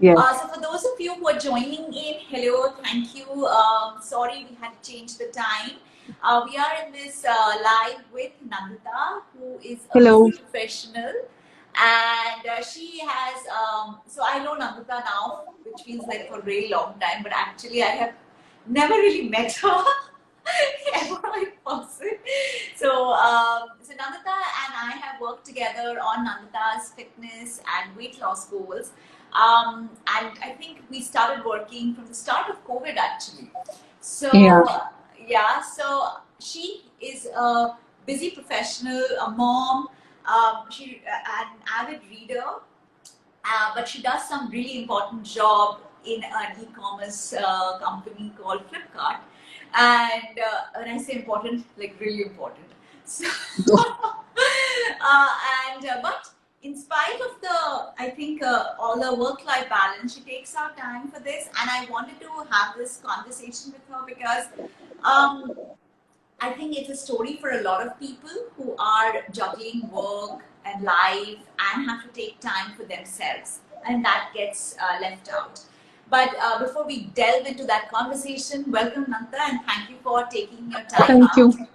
Yes. So for those of you who are joining in, hello, thank you. Sorry we had to change the time. We are in this live with Nandita, who is a Hello. busy professional, and she has. So I know Nandita now, which feels like for a very long time, but actually I have never really met her ever in person. So Nandita and I have worked together on Nandita's fitness and weight loss goals. And I think we started working from the start of COVID actually. Yeah. So, yeah, so she is a busy professional, a mom, an avid reader, but she does some really important job in an e-commerce company called Flipkart. And when I say important, like really important. So, but in spite of the, I think all the work-life balance, she takes out time for this, and I wanted to have this conversation with her because um, I think it's a story for a lot of people who are juggling work and life and have to take time for themselves, and that gets left out. But before we delve into that conversation, welcome Nanta and thank you for taking your time Thank out. you.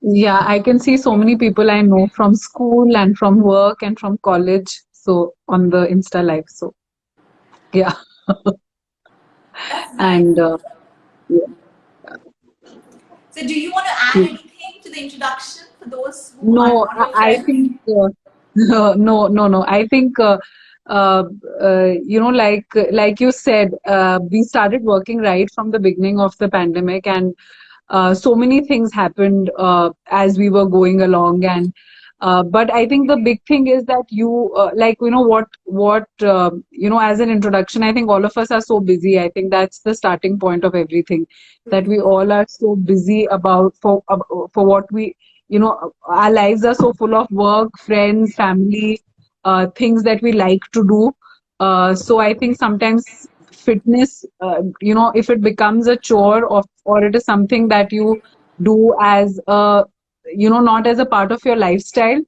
Yeah, I can see so many people I know from school and from work and from college. So on the Insta live. So yeah. That's nice. And yeah. So, do you want to add anything to the introduction for those who are No, not your I friends? think no. I think uh, like you said, we started working right from the beginning of the pandemic, and so many things happened as we were going along. And but I think the big thing is that you like what as an introduction, I think all of us are so busy. I think that's the starting point of everything. That we all are so busy about for what we our lives are so full of work, friends, family, things that we like to do. So I think sometimes fitness, if it becomes a chore or it is something that you do as a, not as a part of your lifestyle,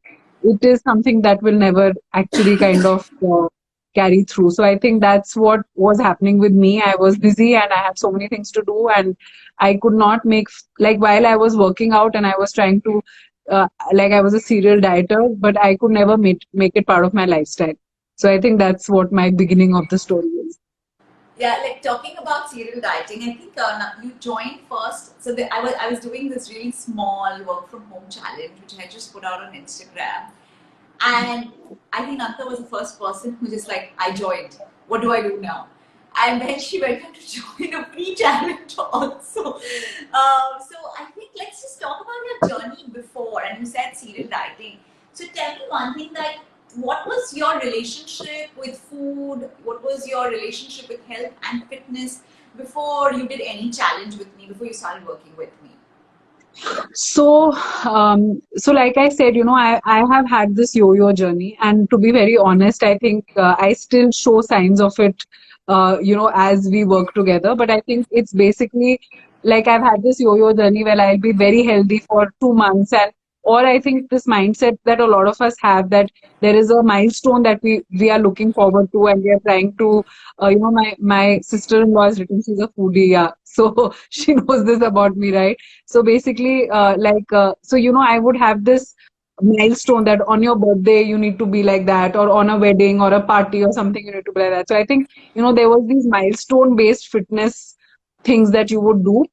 it is something that will never actually kind of carry through. So I think that's what was happening with me. I was busy and I had so many things to do, and I could not make, like, while I was working out and I was trying to, like, I was a serial dieter, but I could never make it part of my lifestyle. So I think that's what my beginning of the story is. Yeah, like talking about serial dieting, I think you joined first. So I was doing this really small work from home challenge, which I just put out on Instagram, and I think Nanta was the first person who just like I joined. What do I do now? And then she went on to join a free challenge also. So I think let's just talk about your journey before. And you said serial dieting. So tell me one thing that what was your relationship with food? What was your relationship with health and fitness before you did any challenge with me, before you started working with me? So, so like I said, I have had this yo-yo journey, and to be very honest, I think I still show signs of it, as we work together. But I think it's basically like I've had this yo-yo journey where I'll be very healthy for 2 months, and or I think this mindset that a lot of us have, that there is a milestone that we are looking forward to, and we are trying to, my sister-in-law has written, she's a foodie, yeah, so she knows this about me, right? So basically, I would have this milestone that on your birthday you need to be like that, or on a wedding or a party or something you need to be like that. So I think, there was these milestone based fitness things that you would do,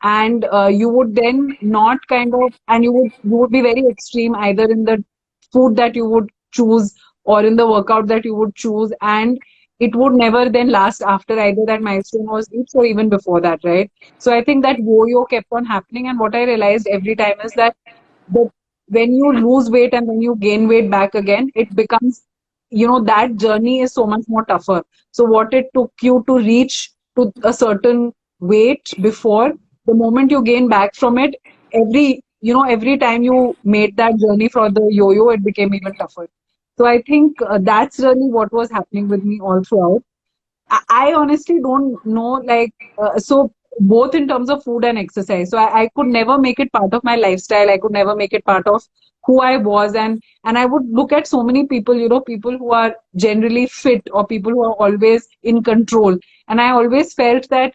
and you would then not kind of, and you would be very extreme either in the food that you would choose or in the workout that you would choose, and it would never then last after either that milestone was reached or even before that, right? So I think that yo-yo kept on happening, and what I realized every time is that the when you lose weight and when you gain weight back again, it becomes, that journey is so much more tougher. So what it took you to reach to a certain weight before, the moment you gain back from it, every time you made that journey for the yo-yo, it became even tougher. So I think that's really what was happening with me all throughout. I honestly don't know, like, so both in terms of food and exercise. So I could never make it part of my lifestyle. I could never make it part of who I was. And I would look at so many people, people who are generally fit or people who are always in control. And I always felt that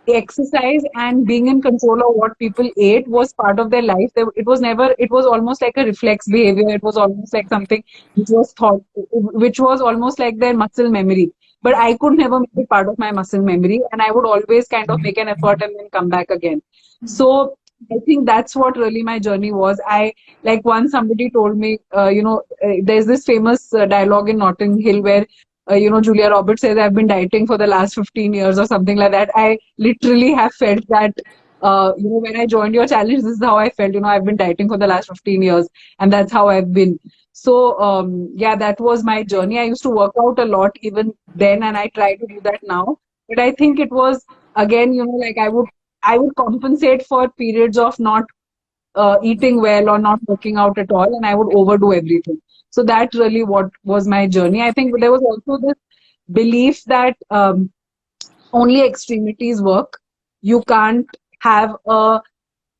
exercise and being in control of what people ate was part of their life. It was never, it was almost like a reflex behavior. It was almost like something which was thought, which was almost like their muscle memory. But I could never make it part of my muscle memory. And I would always kind of make an effort and then come back again. So I think that's what really my journey was. Like once somebody told me, there's this famous dialogue in Notting Hill where Julia Roberts says, I've been dieting for the last 15 years or something like that. I literally have felt that, when I joined your challenge, this is how I felt. I've been dieting for the last 15 years and that's how I've been. So, yeah, that was my journey. I used to work out a lot even then and I try to do that now. But I think it was, again, like I would compensate for periods of not eating well or not working out at all, and I would overdo everything. So that really what was my journey. I think there was also this belief that only extremities work. You can't have a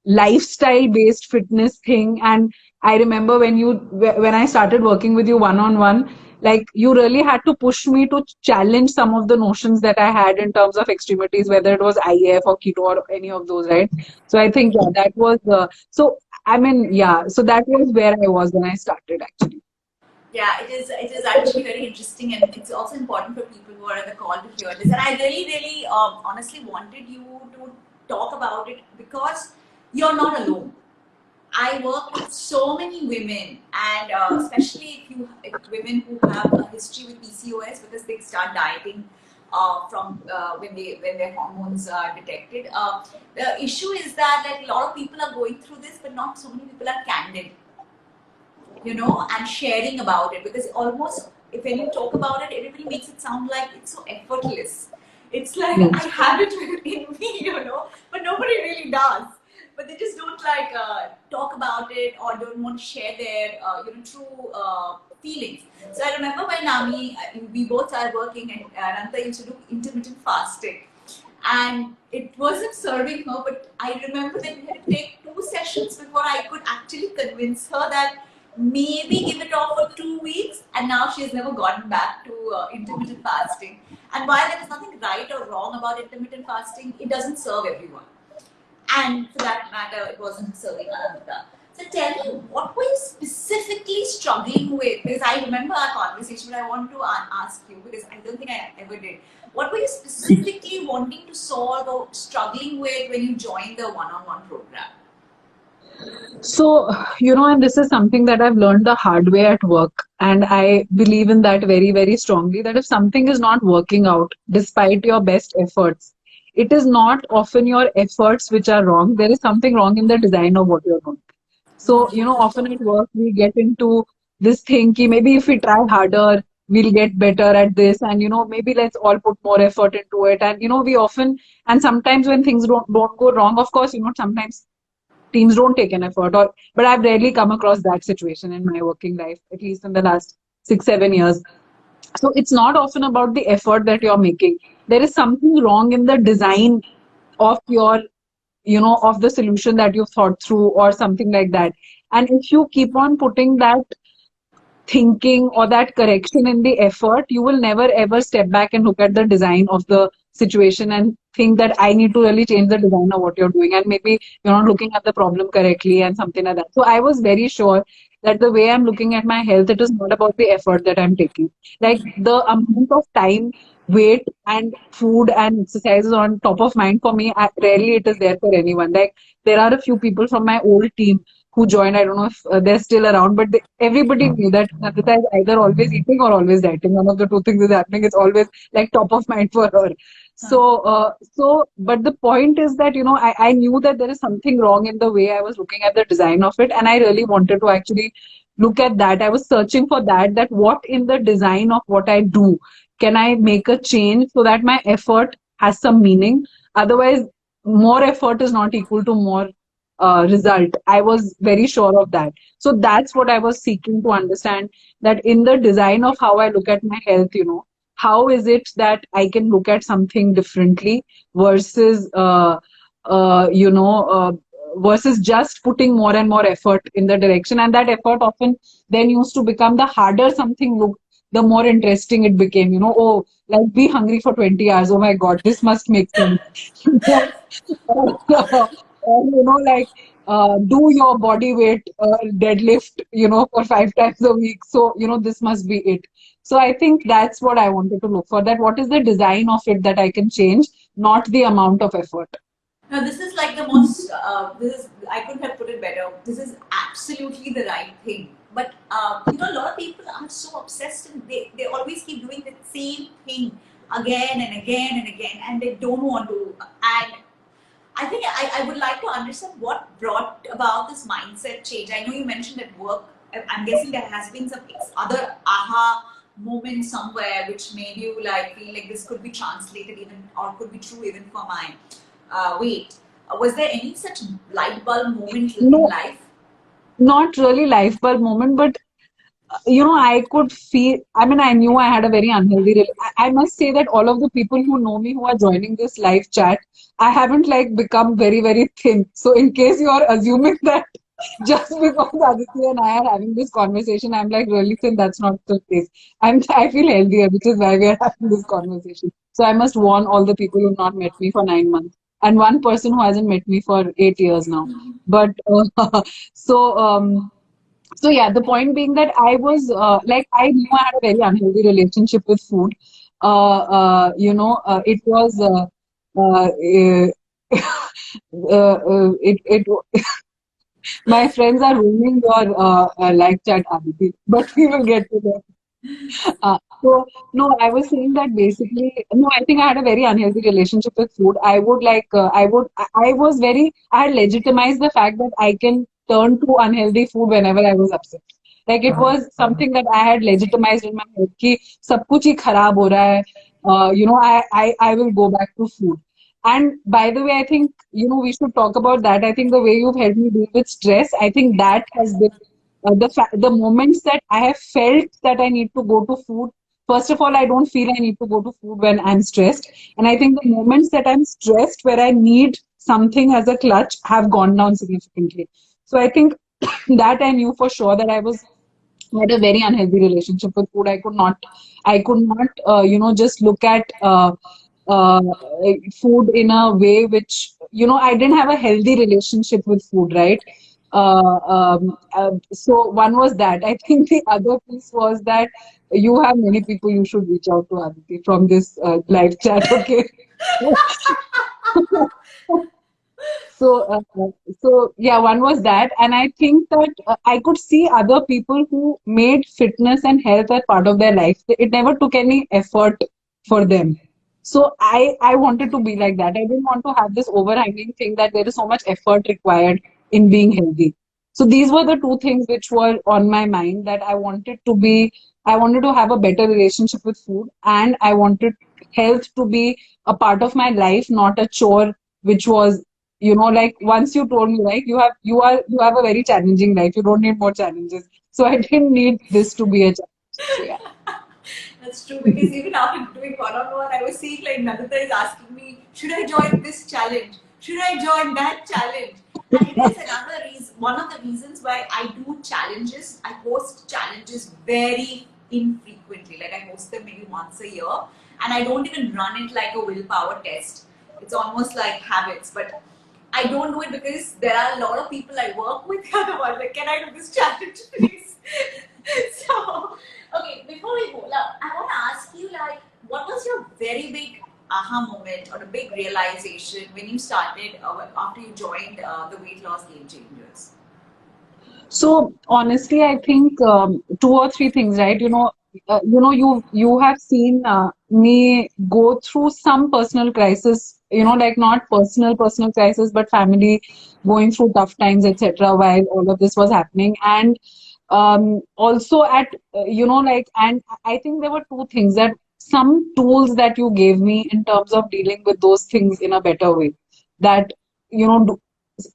lifestyle based fitness thing. And I remember when I started working with you one on one, like you really had to push me to challenge some of the notions that I had in terms of extremities, whether it was IF or keto or any of those, right? So I think, yeah, that was so I mean, yeah, so that was where I was when I started actually. Yeah, it is actually very interesting, and it's also important for people who are on the call to hear this. And I really, really, honestly wanted you to talk about it because you're not alone. I work with so many women, and especially if women who have a history with PCOS, because they start dieting from when their hormones are detected. The issue is that like a lot of people are going through this, but not so many people are candid, and sharing about it, because almost if when you talk about it, everybody makes it sound like it's so effortless. It's like I have it in me, but nobody really does. But they just don't like talk about it or don't want to share their true feelings. So I remember when Nami, we both are working, and Ananta used to do intermittent fasting, and it wasn't serving her, but I remember that we had to take 2 sessions before I could actually convince her that maybe give it off for 2 weeks, and now she has never gotten back to intermittent fasting. And while there is nothing right or wrong about intermittent fasting, it doesn't serve everyone. And for that matter, it wasn't serving Ananta. So tell me, what were you specifically struggling with? Because I remember our conversation, but I want to ask you, because I don't think I ever did. What were you specifically wanting to solve or struggling with when you joined the one-on-one program? So, and this is something that I've learned the hard way at work. And I believe in that very, very strongly, that if something is not working out despite your best efforts, it is not often your efforts which are wrong. There is something wrong in the design of what you're doing. So, often at work, we get into this thing, ki maybe if we try harder, we'll get better at this. And, maybe let's all put more effort into it. And, we often, and sometimes when things don't go wrong, of course, sometimes teams don't take an effort, but I've rarely come across that situation in my working life, at least in the last 6-7 years. So it's not often about the effort that you're making. There is something wrong in the design of your, of the solution that you've thought through or something like that. And if you keep on putting that thinking or that correction in the effort, you will never ever step back and look at the design of the situation and think that I need to really change the design of what you're doing. And maybe you're not looking at the problem correctly and something like that. So I was very sure that the way I'm looking at my health, it is not about the effort that I'm taking. Like the amount of time, weight, and food and exercises on top of mind for me, rarely it is there for anyone. Like there are a few people from my old team who joined. I don't know if they're still around, but everybody knew that Nandita is either always eating or always dieting. One of the two things is happening. It's always like top of mind for her. But the point is that, I knew that there is something wrong in the way I was looking at the design of it. And I really wanted to actually look at that. I was searching for that what in the design of what I do, can I make a change so that my effort has some meaning? Otherwise, more effort is not equal to more result. I was very sure of that. So that's what I was seeking to understand, that in the design of how I look at my health, how is it that I can look at something differently versus you know versus just putting more and more effort in the direction, and that effort often then used to become the harder something looked, the more interesting it became. You know, oh, like be hungry for 20 hours. Oh my God, this must make sense. Or, you know, like do your body weight deadlift, you know, for 5 times a week. So, you know, this must be it. So I think that's what I wanted to look for. That what is the design of it that I can change, not the amount of effort. Now, this is like the most, this is, I couldn't have put it better. This is absolutely the right thing. But, you know, a lot of people are so obsessed and they always keep doing the same thing again and again and again, and they don't want to. And I think I would like to understand what brought about this mindset change. I know you mentioned at work. I'm guessing there has been some other aha moment somewhere which made you like feel like this could be translated even or could be true even for my weight. Was there any such light bulb moment in No, life? not really life bulb moment, but you know, I could feel, I mean, I knew I had a very unhealthy I must say that all of the people who know me who are joining this live chat, I haven't like become very, very thin. So in case you are assuming that just because Aditi and I are having this conversation, I'm like really thin, that's not the case. I feel healthier, which is why we are having this conversation. So I must warn all the people who have not met me for 9 months. And one person who hasn't met me for 8 years now. But so so yeah, the point being that I was like I knew I had a very unhealthy relationship with food. You know, it was it my friends are ruining your live chat, Aditi, but we will get to that. So no, I was saying that basically, no, I think I had a very unhealthy relationship with food. I would like, I was very, I had legitimized the fact that I can turn to unhealthy food whenever I was upset. Like it was something that I had legitimized in my head कि सब कुछ ही खराब हो रहा है. You know, I will go back to food. And by the way, I think, you know, we should talk about that. I think the way you've helped me deal with stress, I think that has been the moments that I have felt that I need to go to food. First of all, I don't feel I need to go to food when I'm stressed. And I think the moments that I'm stressed where I need something as a clutch have gone down significantly. So I think that I knew for sure that I had a very unhealthy relationship with food. I could not, you know, just look at uh, food in a way which, you know, I didn't have a healthy relationship with food, right? So one was that. I think the other piece was that you have many people you should reach out to, Aditi, from this live chat, okay? So, so yeah, one was that, and I think that I could see other people who made fitness and health a part of their life. It never took any effort for them. So I wanted to be like that. I didn't want to have this overhanging thing that there is so much effort required in being healthy. So these were the two things which were on my mind that I wanted to have a better relationship with food, and I wanted health to be a part of my life, not a chore, which was, you know, like once you told me like you have a very challenging life, you don't need more challenges, so I didn't need this to be a challenge. So yeah. That's true because even after doing one-on-one, I was seeing like Nandita is asking me, should I join this challenge? Should I join that challenge? And it is another reason, one of the reasons why I do challenges. I host challenges very infrequently. Like I host them maybe once a year, and I don't even run it like a willpower test. It's almost like habits, but I don't do it because there are a lot of people I work with. Otherwise, like, can I do this challenge, please? So, okay, before we go, now, I want to ask you, like, what was your very big aha moment or a big realization when you started after you joined the weight loss game changers? So honestly, I think two or three things, right? You know, you have seen me go through some personal crisis. You know, like not personal crisis, but family going through tough times, etc. While all of this was happening, and also at you know, like, and I think there were two things, that some tools that you gave me in terms of dealing with those things in a better way. That, you know,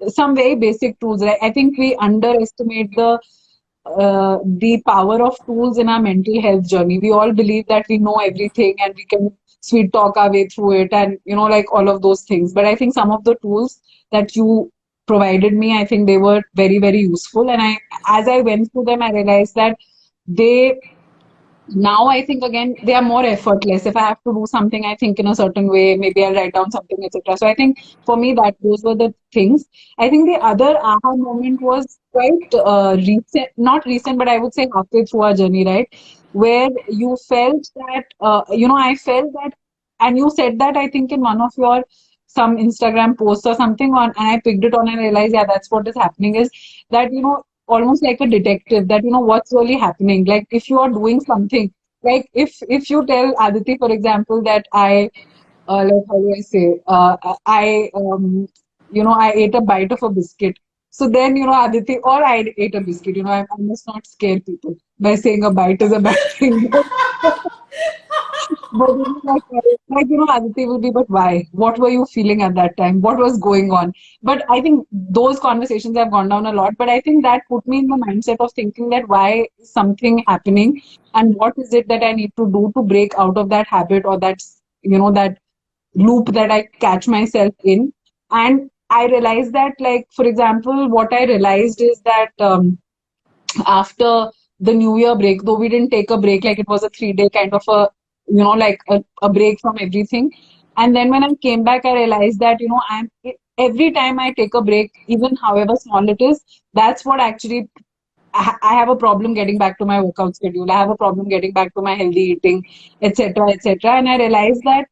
some very basic tools, right? I think we underestimate the the power of tools in our mental health journey. We all believe that we know everything and we can sweet talk our way through it, and like all of those things. But I think some of the tools that you provided me, I think they were very, very useful. And as I went through them, I realized that they now I think again they are more effortless. If I have to do something, I think in a certain way, maybe I'll write down something, etc. So I think for me that those were the things. I think the other aha moment was quite recent, not recent, but I would say halfway through our journey, right? Where you felt that, I felt that, and you said that I think in one of your some Instagram posts or something on, and I picked it on and realized, yeah, that's what is happening is that, almost like a detective, that what's really happening, like if you are doing something, like if you tell Aditi, for example, that I like how do I say I I ate a bite of a biscuit, so then Aditi, or I ate a biscuit, I must not scare people by saying a bite is a bad thing. But Aditi will be, but why? What were you feeling at that time? What was going on? But I think those conversations have gone down a lot. But I think that put me in the mindset of thinking that why is something happening, and what is it that I need to do to break out of that habit, or that loop that I catch myself in. And I realized that, like, for example, what I realized is that after the New Year break, though we didn't take a break, like it was a 3 day kind of a, like a break from everything. And then when I came back, I realized that, every time I take a break, even however small it is, that's what actually I have a problem getting back to my workout schedule. I have a problem getting back to my healthy eating, etc., etc. And I realized that,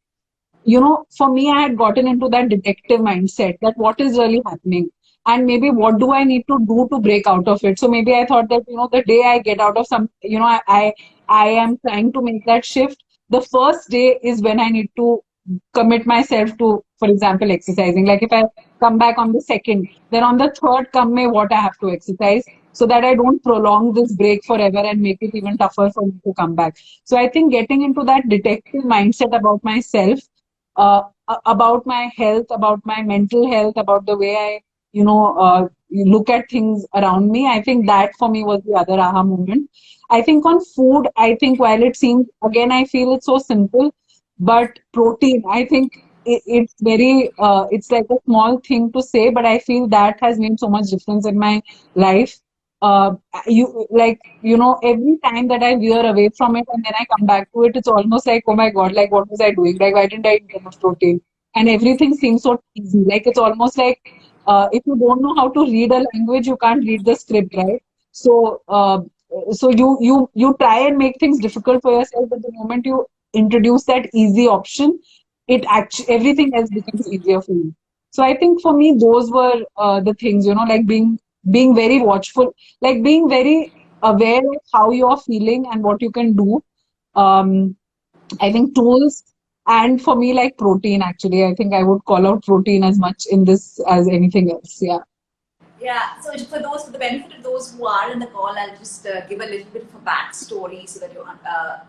for me, I had gotten into that detective mindset, that what is really happening, and maybe what do I need to do to break out of it. So maybe I thought that, the day I get out of some, I am trying to make that shift. The first day is when I need to commit myself to, for example, exercising. Like if I come back on the second, then on the third come may what I have to exercise, so that I don't prolong this break forever and make it even tougher for me to come back. So I think getting into that detective mindset about myself, about my health, about my mental health, about the way I, look at things around me. I think that for me was the other aha moment. I think on food, I think while it seems, again, I feel it's so simple, but protein, I think it's very, it's like a small thing to say, but I feel that has made so much difference in my life. Uh, every time that I veer away from it and then I come back to it, it's almost like, oh my God, like what was I doing? Like, why didn't I eat enough protein? And everything seems so easy. Like, it's almost like, if you don't know how to read a language, you can't read the script, right? So, you try and make things difficult for yourself, but the moment you introduce that easy option, it actually everything else becomes easier for you. So I think for me, those were the things, like being very watchful, like being very aware of how you're feeling and what you can do. Um, I think tools, and for me, like protein, actually, I think I would call out protein as much in this as anything else. Yeah. Yeah, so for the benefit of those who are in the call, I'll just give a little bit of a backstory so that you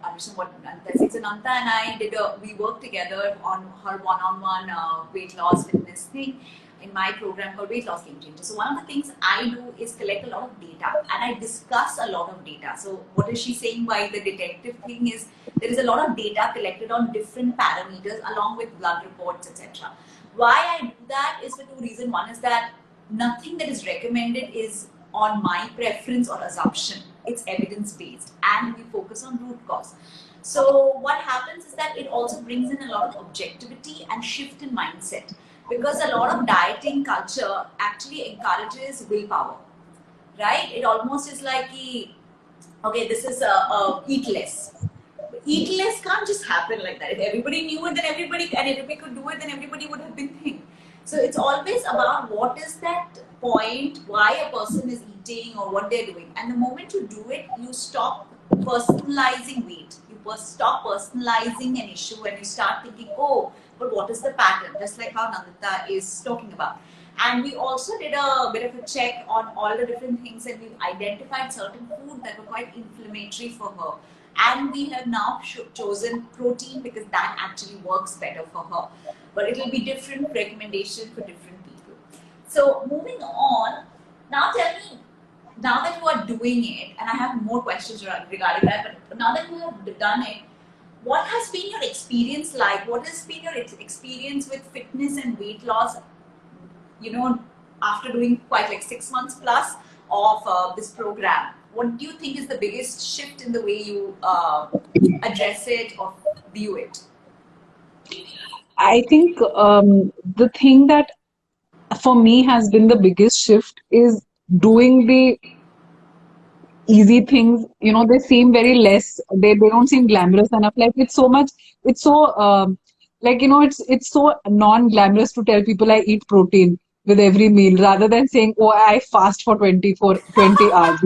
understand what Nanta is. So Nanta and I we worked together on her one-on-one weight loss fitness thing in my program called Weight Loss Game Changer. So one of the things I do is collect a lot of data, and I discuss a lot of data. So what is she saying by the detective thing is there is a lot of data collected on different parameters along with blood reports, etc. Why I do that is for two reasons. One is that nothing that is recommended is on my preference or assumption. It's evidence based, and we focus on root cause. So what happens is that it also brings in a lot of objectivity and shift in mindset, because a lot of dieting culture actually encourages willpower, right? It almost is like, okay, this is a eat less. Eat less can't just happen like that. If everybody knew it, then everybody, and if everybody could do it, then everybody would have been thin. So it's always about what is that point, why a person is eating or what they're doing. And the moment you do it, you stop personalizing weight. You stop personalizing an issue and you start thinking, oh, but what is the pattern? Just like how Nandita is talking about. And we also did a bit of a check on all the different things, and we identified certain food that were quite inflammatory for her. And we have now chosen protein because that actually works better for her. But it will be different recommendation for different people. So moving on, now tell me, now that you are doing it, and I have more questions regarding that, but now that you have done it, what has been your experience like? What has been your experience with fitness and weight loss, you know, after doing quite like 6 months plus of this program? What do you think is the biggest shift in the way you address it or view it? I think the thing that for me has been the biggest shift is doing the easy things. They seem very less, they don't seem glamorous enough. Like it's so much, it's so like it's so non-glamorous to tell people I eat protein with every meal rather than saying, oh, I fast for 20 hours.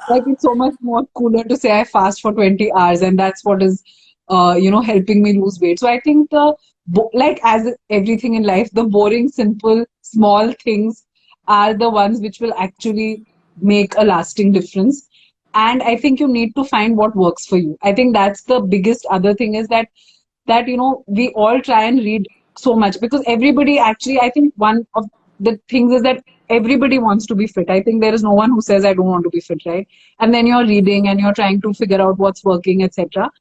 Like it's so much more cooler to say I fast for 20 hours, and that's what is helping me lose weight. So I think like as everything in life, the boring, simple, small things are the ones which will actually make a lasting difference. And I think you need to find what works for you. I think that's the biggest other thing, is that we all try and read so much, because everybody actually, I think one of the things is that everybody wants to be fit. I think there is no one who says I don't want to be fit, right? And then you're reading and you're trying to figure out what's working, etc.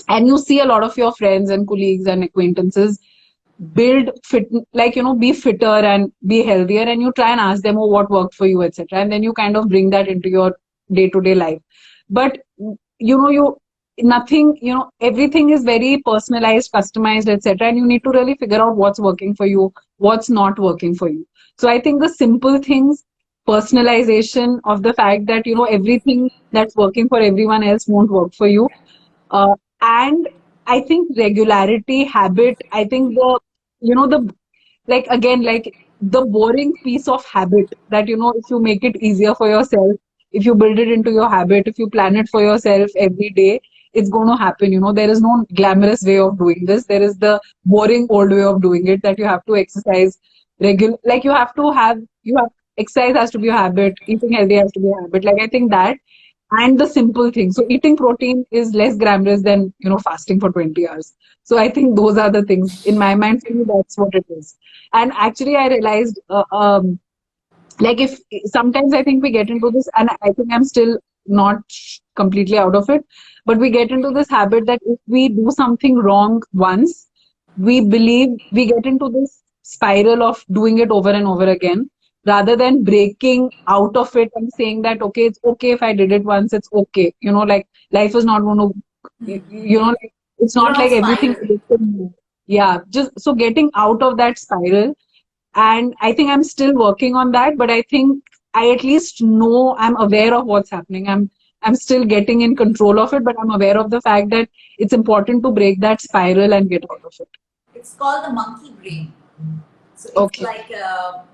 And you see a lot of your friends and colleagues and acquaintances build fit, like be fitter and be healthier, and you try and ask them, oh, what worked for you, etc. And then you kind of bring that into your day-to-day life. But you nothing, everything is very personalized, customized, etc. And you need to really figure out what's working for you, what's not working for you. So I think the simple things, personalization of the fact that everything that's working for everyone else won't work for you. And I think regularity, habit, I think the like again, like the boring piece of habit, that if you make it easier for yourself, if you build it into your habit, if you plan it for yourself every day, it's going to happen. There is no glamorous way of doing this. There is the boring old way of doing it, that you have to exercise regular, like you have exercise has to be a habit, eating healthy has to be a habit. Like I think that, and the simple thing. So eating protein is less glamorous than fasting for 20 hours. So I think those are the things in my mind. For me, that's what it is. And actually, I realized, like if sometimes I think we get into this, and I think I'm still not completely out of it, but we get into this habit that if we do something wrong once, we get into this spiral of doing it over and over again, rather than breaking out of it and saying that, okay, it's okay if I did it once, it's okay. Like life is not going to, like, it's You not don't like everything. spiral. Yeah, just so getting out of that spiral. And I think I'm still working on that, but I think I at least know, I'm aware of what's happening. I'm still getting in control of it, but I'm aware of the fact that it's important to break that spiral and get out of it. It's called the monkey brain. So it's Okay. like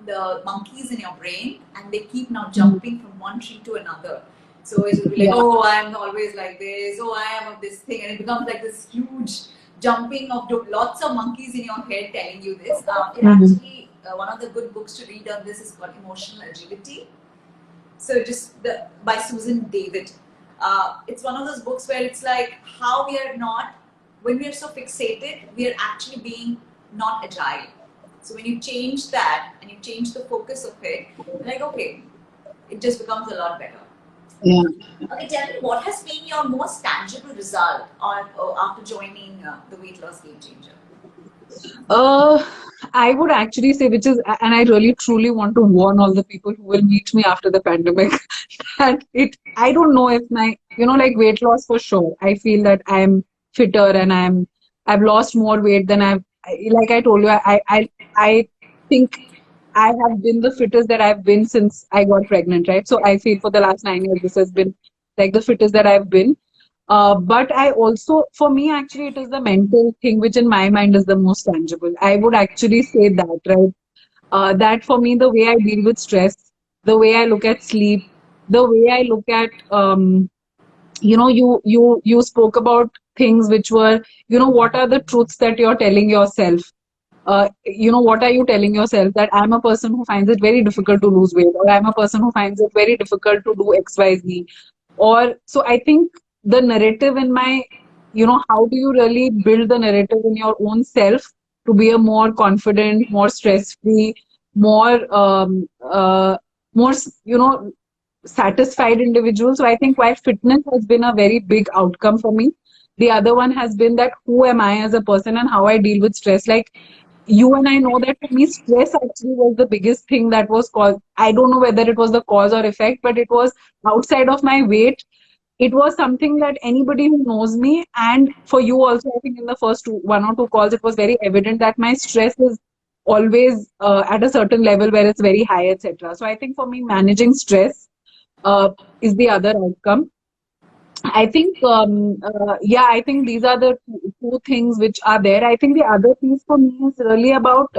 the monkeys in your brain, and they keep now Mhm. jumping from one tree to another. So it will be like, Yeah. oh, I'm always like this. Oh, I am of this thing, and it becomes like this huge jumping of lots of monkeys in your head telling you this. It Mhm. actually one of the good books to read on this is called Emotional Agility. So just by Susan David. It's one of those books where it's like how we are not, when we are so fixated, we are actually being not agile. So when you change that and you change the focus of it, like okay, it just becomes a lot better. Yeah. Okay, tell me what has been your most tangible result on after joining the weight loss game changer? Uh, I would actually say, which is, and I really truly want to warn all the people who will meet me after the pandemic, that I don't know if like weight loss for sure. I feel that I'm fitter and I've lost more weight than like I told you, I think I have been the fittest that I've been since I got pregnant, right? So I feel for the last 9 years, this has been like the fittest that I've been. But I also, for me, actually, it is the mental thing which in my mind is the most tangible. I would actually say that, right? That for me, the way I deal with stress, the way I look at sleep, the way I look at, you spoke about things which were, what are the truths that you're telling yourself? What are you telling yourself? That I'm a person who finds it very difficult to lose weight, or I'm a person who finds it very difficult to do XYZ. Or so I think the narrative in my, how do you really build the narrative in your own self to be a more confident, more stress free, more, more, satisfied individual. So I think while fitness has been a very big outcome for me, the other one has been that who am I as a person and how I deal with stress. Like you and I know that for me, stress actually was the biggest thing that was caused. I don't know whether it was the cause or effect, but it was outside of my weight. It was something that anybody who knows me, and for you also, I think in the first one or two calls, it was very evident that my stress is always at a certain level where it's very high, etc. So I think for me, managing stress uh, is the other outcome. I think, yeah, I think these are the two things which are there. I think the other piece for me is really about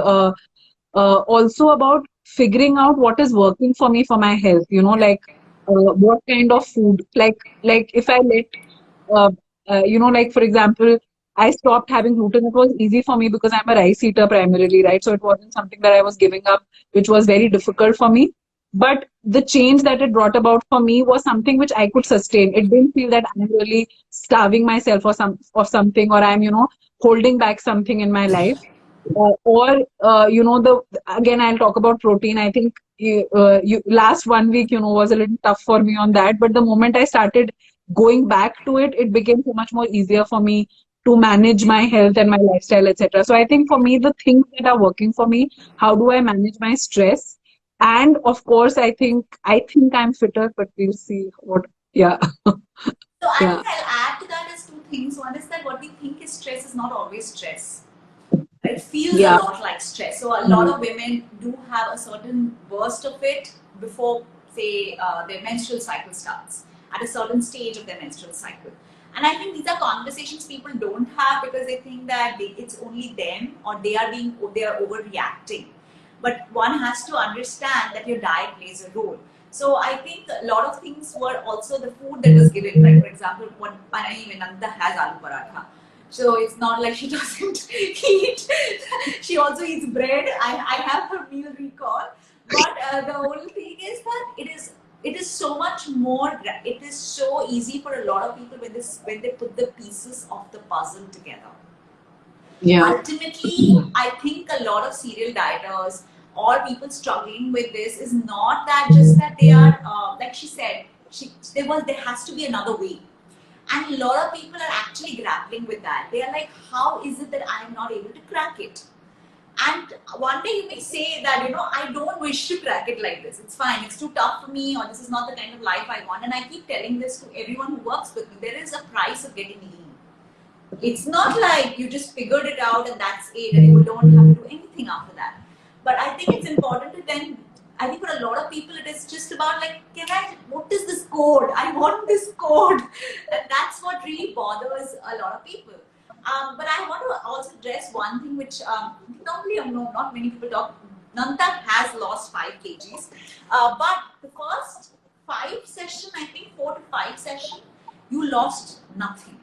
also about figuring out what is working for me for my health. You know, like what kind of food. Like if I let, uh, you know, like for example, I stopped having gluten. It was easy for me because I'm a rice eater primarily, right? So it wasn't something that I was giving up, which was very difficult for me. But the change that it brought about for me was something which I could sustain. It didn't feel that I'm really starving myself or something, or I'm, you know, holding back something in my life. Or you know, the again I'll talk about protein. I think last 1 week, you know, was a little tough for me on that. But the moment I started going back to it, it became so much more easier for me to manage my health and my lifestyle, etc. So I think for me, the things that are working for me, how do I manage my stress? And of course, I think I'm fitter, but we'll see what. Yeah, So I yeah, think I'll add to that as two things. One is that what we think is stress is not always stress. It feels a yeah. lot like stress. So a lot of women do have a certain burst of it before, say, their menstrual cycle starts at a certain stage of their menstrual cycle. And I think these are conversations people don't have because they think that it's only them or they are overreacting. But one has to understand that your diet plays a role. So I think a lot of things were also the food that was given. Like for example, one even Nanda has aloo paratha. So it's not like she doesn't eat. She also eats bread. I have her meal recall. But the whole thing is that it is so much more. It is so easy for a lot of people when they put the pieces of the puzzle together. Yeah. Ultimately, I think a lot of serial dieters or people struggling with this is not that just that they are like she said, there has to be another way. And a lot of people are actually grappling with that. They are like, how is it that I am not able to crack it? And one day you may say that, I don't wish to crack it like this. It's fine. It's too tough for me, or this is not the kind of life I want. And I keep telling this to everyone who works with me. There is a price of getting lean. It's not like you just figured it out and that's it, and you don't have to do anything after that. But I think it's important to then, I think for a lot of people, it is just about like, what is this code? I want this code. And that's what really bothers a lot of people. But I want to also address one thing which normally not many people talk. Nanta has lost 5 kgs. But the first 5 session, I think 4 to 5 session, you lost nothing.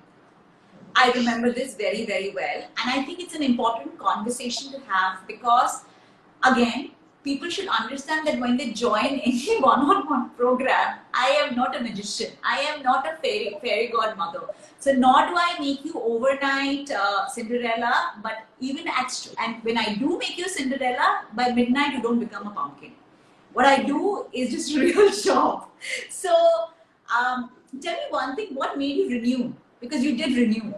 I remember this very, very well. And I think it's an important conversation to have because, again, people should understand that when they join any one-on-one program, I am not a magician. I am not a fairy godmother. So nor do I make you overnight Cinderella, but and when I do make you Cinderella, by midnight you don't become a pumpkin. What I do is just real job. So tell me one thing, what made you renew? Because you did renew.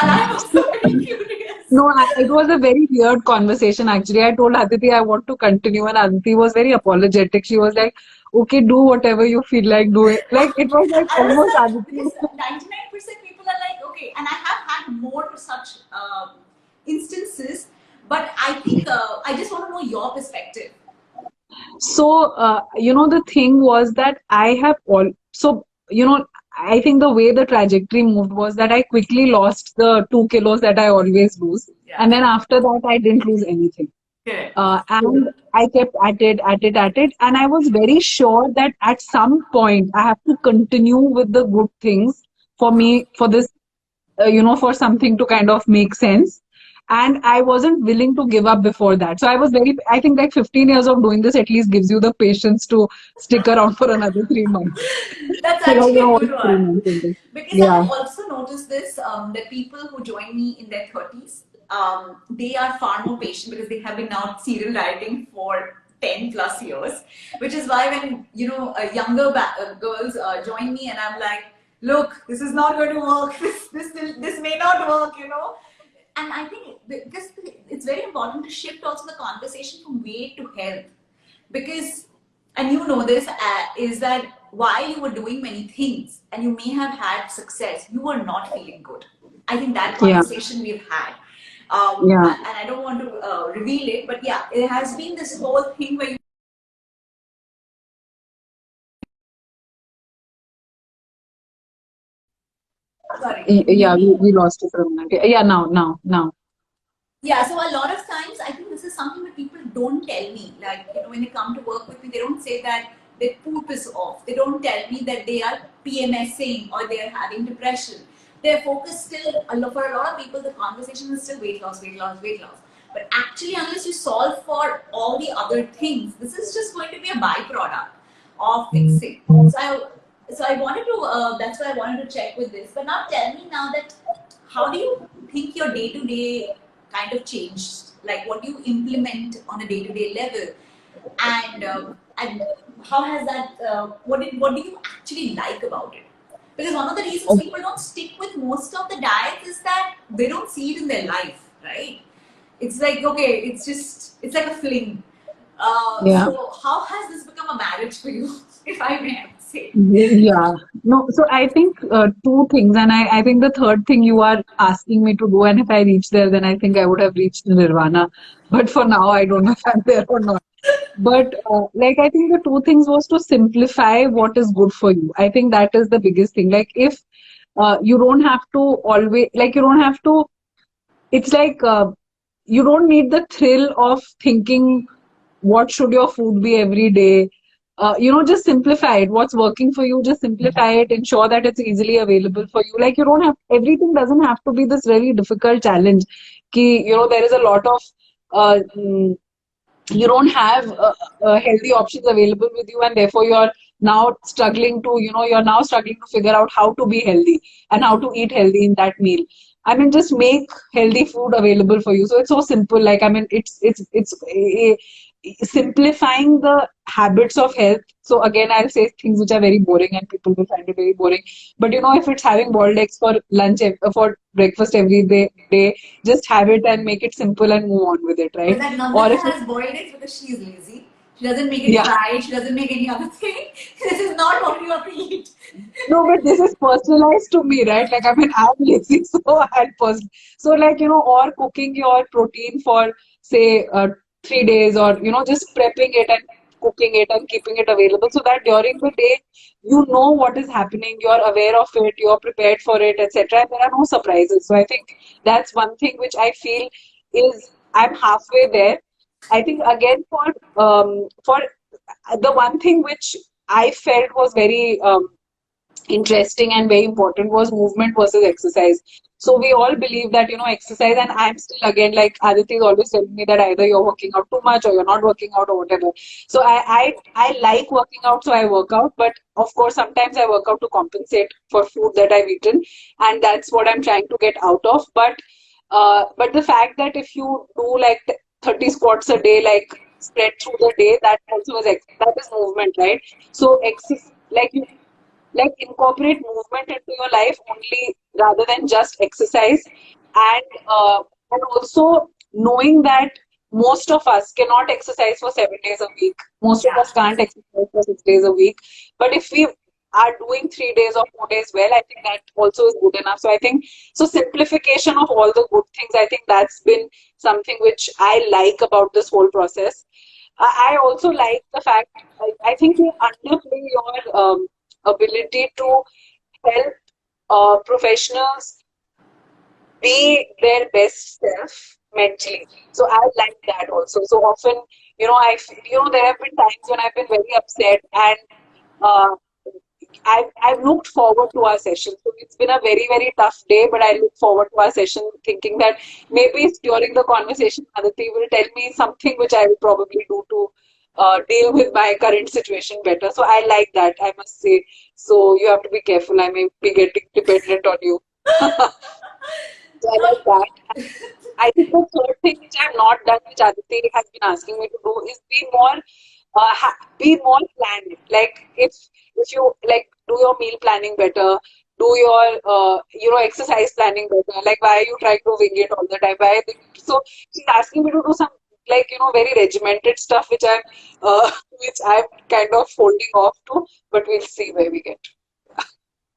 And I'm also very curious. No, it was a very weird conversation actually. I told Aditi I want to continue, and Aditi was very apologetic. She was like, "Okay, do whatever you feel like doing." Like it was like I was almost like, Aditi. because 99% people are like, okay, and I have had more such instances, but I think I just want to know your perspective. So, you know, the thing was that you know, I think the way the trajectory moved was that I quickly lost the 2 kilos that I always lose. Yeah. And then after that, I didn't lose anything. Correct. And I kept at it. And I was very sure that at some point, I have to continue with the good things for me, for this, you know, for something to kind of make sense. And I wasn't willing to give up before that. So I think like 15 years of doing this at least gives you the patience to stick around for another 3 months. That's You know, actually you're a all good 3 months one. in this. Because I Yeah. have also noticed this that people who join me in their 30s, they are far more patient because they have been now serial dieting for 10 plus years, which is why when, younger girls join me and I'm like, look, this is not going to work. This may not work. And I think because it's very important to shift also the conversation from weight to health, because, and you know this, is that while you were doing many things and you may have had success, you were not feeling good. I think that Yeah. conversation we've had, Yeah. and I don't want to reveal it, but yeah, it has been this whole thing where you. Sorry, can you hear Yeah, me? we lost you for a minute. Yeah, now. Yeah, so a lot of times I think this is something that people don't tell me. Like, when they come to work with me, they don't say that their poop is off. They don't tell me that they are PMSing or they are having depression. Their focus still, for a lot of people, the conversation is still weight loss, weight loss, weight loss. But actually, unless you solve for all the other things, this is just going to be a byproduct of fixing. So I wanted to, that's why I wanted to check with this. But now tell me now that how do you think your day to day kind of changed? Like, what do you implement on a day to day level, and how has that? What do you actually like about it? Because one of the reasons people don't stick with most of the diets is that they don't see it in their life, right? It's like, okay, it's like a fling. Yeah. So how has this become a marriage for you, if I may say? Yeah. No, so I think two things, and I think the third thing you are asking me to do, and if I reach there, then I think I would have reached nirvana. But for now, I don't know if I'm there or not. But like, I think the two things was to simplify what is good for you. I think that is the biggest thing. Like, if you don't have to always, like, you don't have to, it's like you don't need the thrill of thinking what should your food be every day. Just simplify it. What's working for you, just simplify it. Ensure that it's easily available for you. Like, you don't have, everything doesn't have to be this really difficult challenge. There is a lot of you don't have healthy options available with you, and therefore you're now struggling to figure out how to be healthy and how to eat healthy in that meal. I mean, just make healthy food available for you. So it's so simple. Like, I mean, it's simplifying the habits of health. So again, I'll say things which are very boring and people will find it very boring. But if it's having boiled eggs for lunch, for breakfast every day, just have it and make it simple and move on with it, But right? that Or Nandita if has boiled eggs because she is lazy. She doesn't make it Yeah. fried. She doesn't make any other thing. This is not what you have to eat. No, but this is personalized to me, right? Like, I mean, I'm lazy, so I'll So, like, or cooking your protein for, say, 3 days, or, just prepping it and cooking it and keeping it available so that during the day, you know what is happening, you're aware of it, you're prepared for it, etc. And there are no surprises. So, I think that's one thing which I feel is I'm halfway there. I think, again, for the one thing which I felt was very interesting and very important was movement versus exercise. So we all believe that, exercise, and I'm still, again, like Aditi is always telling me that either you're working out too much or you're not working out or whatever. So I like working out, so I work out, but of course sometimes I work out to compensate for food that I've eaten, and that's what I'm trying to get out of. But the fact that if you do like 30 squats a day, like spread through the day, that also that is movement, right? So like you incorporate movement into your life only rather than just exercise, and also knowing that most of us cannot exercise for 7 days a week. Most of Yeah. us can't exercise for 6 days a week. But if we are doing 3 days or 4 days well, I think that also is good enough. So I think, so simplification of all the good things, I think that's been something which I like about this whole process. I also like the fact, I think you underplay your ability to help professionals be their best self mentally. So I like that also. So often, there have been times when I've been very upset, and uh, I've looked forward to our session. So it's been a very, very tough day, but I look forward to our session thinking that maybe it's during the conversation, Aditi will tell me something which I will probably do to deal with my current situation better. So I like that, I must say. So you have to be careful. I may be getting dependent on you. So I like that. I think the third thing which I've not done, which Aditi has been asking me to do, is be more planned. Like if you like do your meal planning better, do your exercise planning better. Like why are you trying to wing it all the time? So she's asking me to do some like very regimented stuff which I'm which I'm kind of holding off to, but we'll see where we get.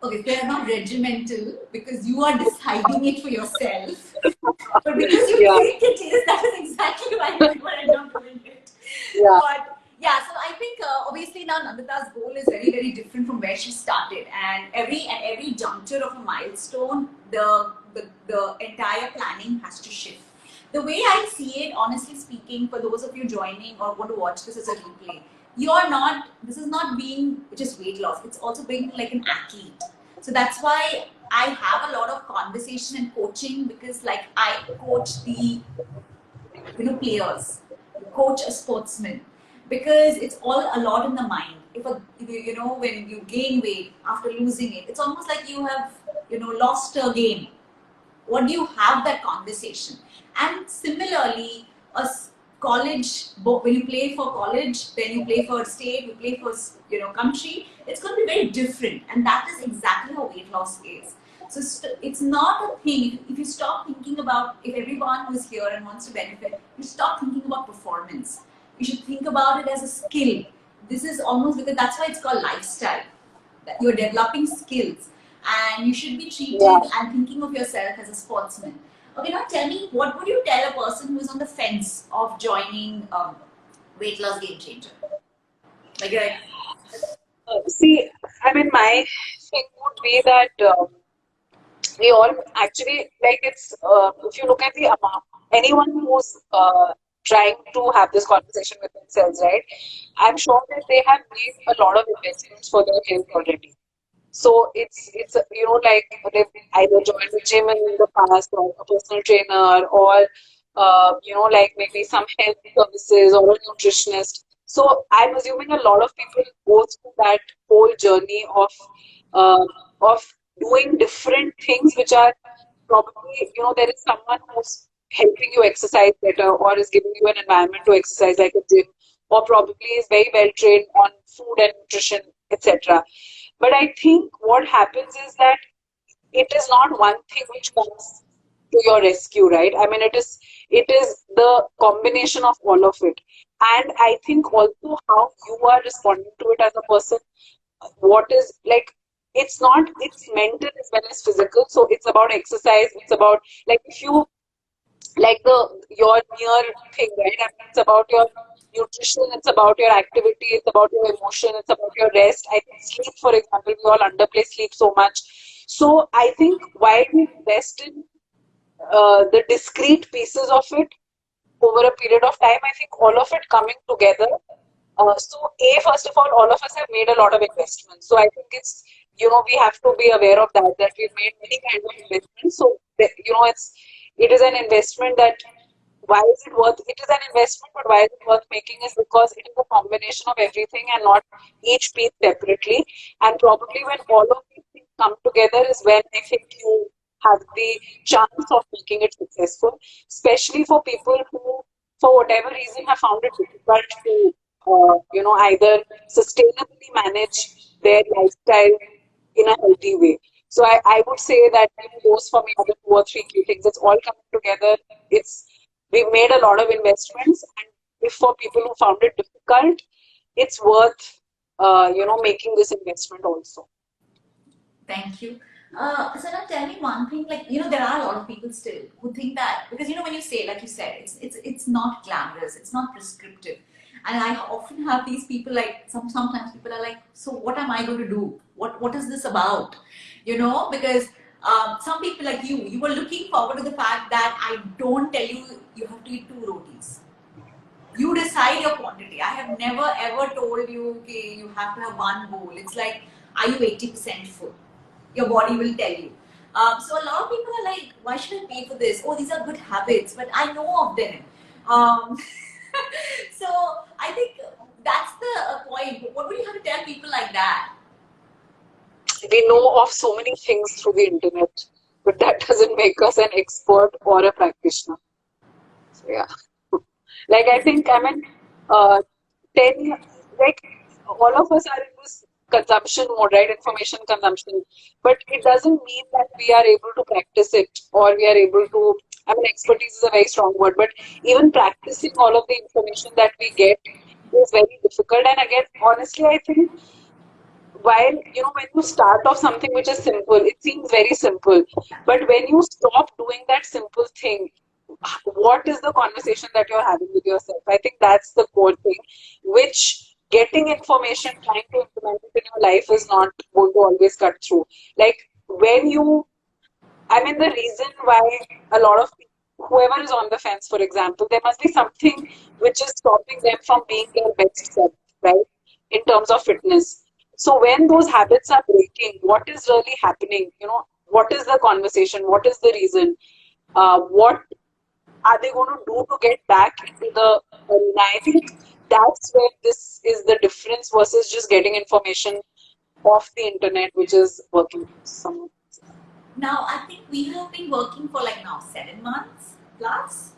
Okay, they are not regimental because you are deciding it for yourself. But because you Yeah, think it is, that is exactly why you are not doing it. yeah, But yeah, so I think obviously now Nandita's goal is very, very different from where she started, and every juncture of a milestone, the entire planning has to shift. The way I see it, honestly speaking, for those of you joining or want to watch this as a replay, you're not. This is not being just weight loss. It's also being like an athlete. So that's why I have a lot of conversation and coaching, because like I coach the players, coach a sportsman, because it's all a lot in the mind. If when you gain weight after losing it, it's almost like you have lost a game. What do you have that conversation? And similarly, college, when you play for college, then you play for state, you play for country, it's going to be very different, and that is exactly how weight loss is. So it's not a thing. If you stop thinking about, if everyone who is here and wants to benefit, you stop thinking about performance. You should think about it as a skill. This is almost, because that's why it's called lifestyle. That you're developing skills, and you should be yeah. treated and thinking of yourself as a sportsman. Okay, now tell me, what would you tell a person who is on the fence of joining Weight Loss Game Changer? Like, See, I mean, my thing would be that we all actually like if you look at the amount, anyone who's trying to have this conversation with themselves, right? I'm sure that they have made a lot of investments for their health already. So it's like they've either joined the gym in the past or a personal trainer or like maybe some health services or a nutritionist. So I'm assuming a lot of people go through that whole journey uh, of doing different things which are probably there is someone who's helping you exercise better or is giving you an environment to exercise like a gym, or probably is very well trained on food and nutrition, etc. But I think what happens is that it is not one thing which comes to your rescue, right? I mean, it is the combination of all of it. And I think also how you are responding to it as a person, what is like, it's mental as well as physical. So it's about exercise. It's about like if you like your near thing, right? I mean, it's about your nutrition, it's about your activity, it's about your emotion, it's about your rest. I think sleep, for example, we all underplay sleep so much. So I think while we invest in the discrete pieces of it over a period of time, I think all of it coming together. First of all of us have made a lot of investments. So I think we have to be aware of that we've made many kind of investments. So, it is an investment that why is it worth, it is an investment, but why is it worth making is because it is a combination of everything and not each piece separately. And probably when all of these things come together is when I think you have the chance of making it successful, especially for people who, for whatever reason, have found it difficult to, either sustainably manage their lifestyle in a healthy way. So I would say that goes for me other two or three key things. It's all coming together. We've made a lot of investments, and if for people who found it difficult, it's worth making this investment also. thank you. So now tell me one thing, like there are a lot of people still who think that, because when you say, like you said, it's not glamorous, it's not prescriptive, and I often have these people, like sometimes people are like, so what am I going to do? What is this about? Because some people like you were looking forward to the fact that I don't tell you you have to eat 2 rotis. You decide your quantity. I have never ever told you, okay, you have to have one bowl. It's like, are you 80% full? Your body will tell you. So a lot of people are like, why should I pay for this? Oh, these are good habits, but I know of them. Um, so I think that's the point. What would you have to tell people like that? We know of so many things through the internet, but that doesn't make us an expert or a practitioner. Yeah. Like I think, I mean, uh, 10, like all of us are in this consumption mode, right? Information consumption. But it doesn't mean that we are able to practice it or we are able to, I mean, expertise is a very strong word, but even practicing all of the information that we get is very difficult. And again, honestly, I think while, when you start off something which is simple, it seems very simple. But when you stop doing that simple thing, what is the conversation that you're having with yourself? I think that's the core thing, which getting information, trying to implement it in your life is not going to always cut through. Like when you, I mean, the reason why a lot of people, whoever is on the fence, for example, there must be something which is stopping them from being their best self, right? In terms of fitness. So when those habits are breaking, what is really happening? What is the conversation? What is the reason? What are they going to do to get back into the arena? I think that's where this is the difference versus just getting information off the internet, which is working for someone. Now, I think we have been working for like now 7 months plus.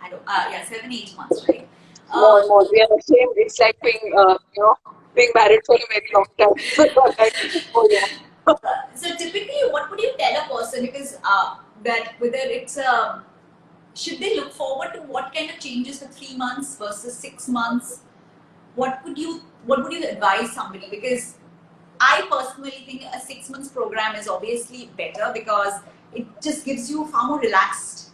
I don't, yeah, 7, 8 months, right? More. We are the same. It's like being married for a very long time. So you're like, oh yeah. So typically, what would you tell a person? Because that whether it's should they look forward to what kind of changes for 3 months versus 6 months? What would you advise somebody? Because I personally think a 6 months program is obviously better because it just gives you far more relaxed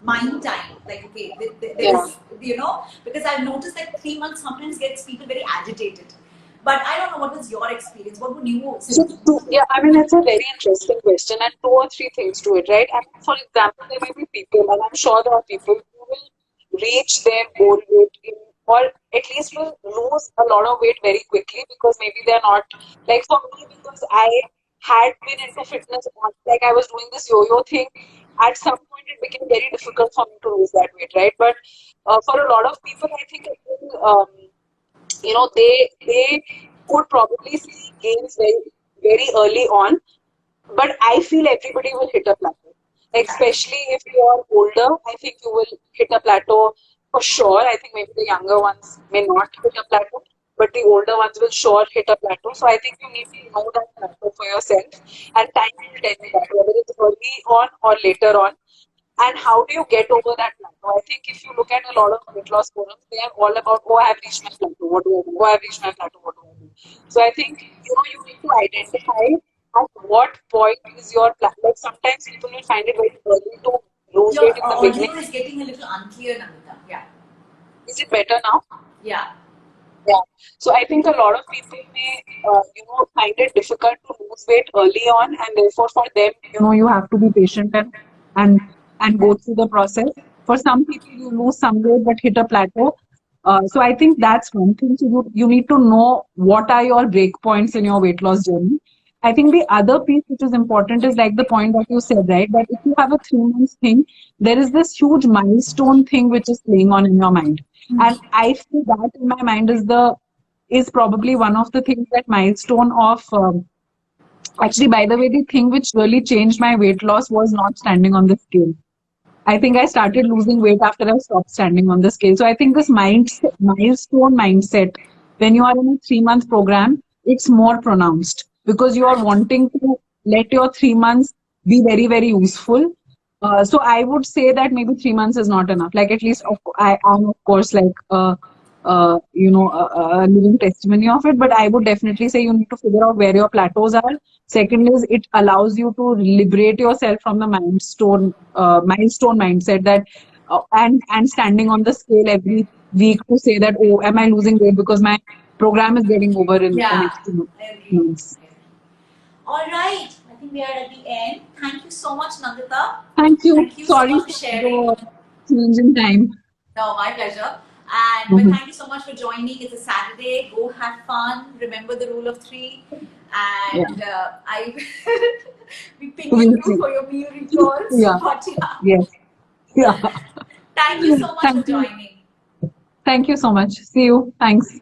mind time. Like, okay, Yeah. there's, because I've noticed that 3 months sometimes gets people very agitated. But I don't know, what was your experience? What would you say? So, yeah, I mean, it's a very interesting question, and two or three things to it, right? I mean, for example, there may be people, and I'm sure there are people who will reach their goal weight or at least will lose a lot of weight very quickly because maybe they're not, like for me, because I had been into fitness, like I was doing this yo-yo thing. At some point, it became very difficult for me to lose that weight, right? But for a lot of people, I think it will, they could probably see gains very early on, but I feel everybody will hit a plateau. Especially if you are older, I think you will hit a plateau for sure. I think maybe the younger ones may not hit a plateau, but the older ones will sure hit a plateau. So I think you need to know that plateau for yourself, and time will tell you that whether it's early on or later on. And how do you get over that plateau? I think if you look at a lot of weight loss forums, they are all about, oh, I have reached my plateau. What do I do? Oh, I have reached my plateau. What do I do? So I think you need to identify at what point is your plateau. Like sometimes people will find it very early to lose Your weight in the beginning. audio is getting a little unclear, Namita. Yeah. Is it better now? Yeah. Yeah. So I think a lot of people may, find it difficult to lose weight early on, and therefore for them, you have to be patient and and go through the process. For some people, you lose some weight but hit a plateau. So I think that's one thing. So you need to know what are your breakpoints in your weight loss journey. I think the other piece which is important is like the point that you said, right? That if you have a 3 months thing, there is this huge milestone thing which is playing on in your mind. And I feel that in my mind is probably one of the things, that milestone of actually, by the way, the thing which really changed my weight loss was not standing on the scale. I think I started losing weight after I stopped standing on the scale. So I think this milestone mindset, when you are in a 3 month program, it's more pronounced because you are wanting to let your 3 months be very, very useful. So I would say that maybe 3 months is not enough. Like at least I am of course like a living testimony of it. But I would definitely say you need to figure out where your plateaus are. Second is it allows you to liberate yourself from the milestone mindset that and standing on the scale every week to say that, oh, am I losing weight because my program is getting over in the Yeah. next 2 I agree. months. All right. I think we are at the end. Thank you so much, Nandita. Thank you. Thank you so Sorry much for for sharing. the change in time. No, my pleasure. And but thank you so much for joining. It's a Saturday. Go have fun. Remember the rule of three. And I be pinging We'll you see. for your meal recalls. Yeah. But yeah, Yes. Yeah. thank you so much for Thank you. joining. Thank you so much. See you. Thanks.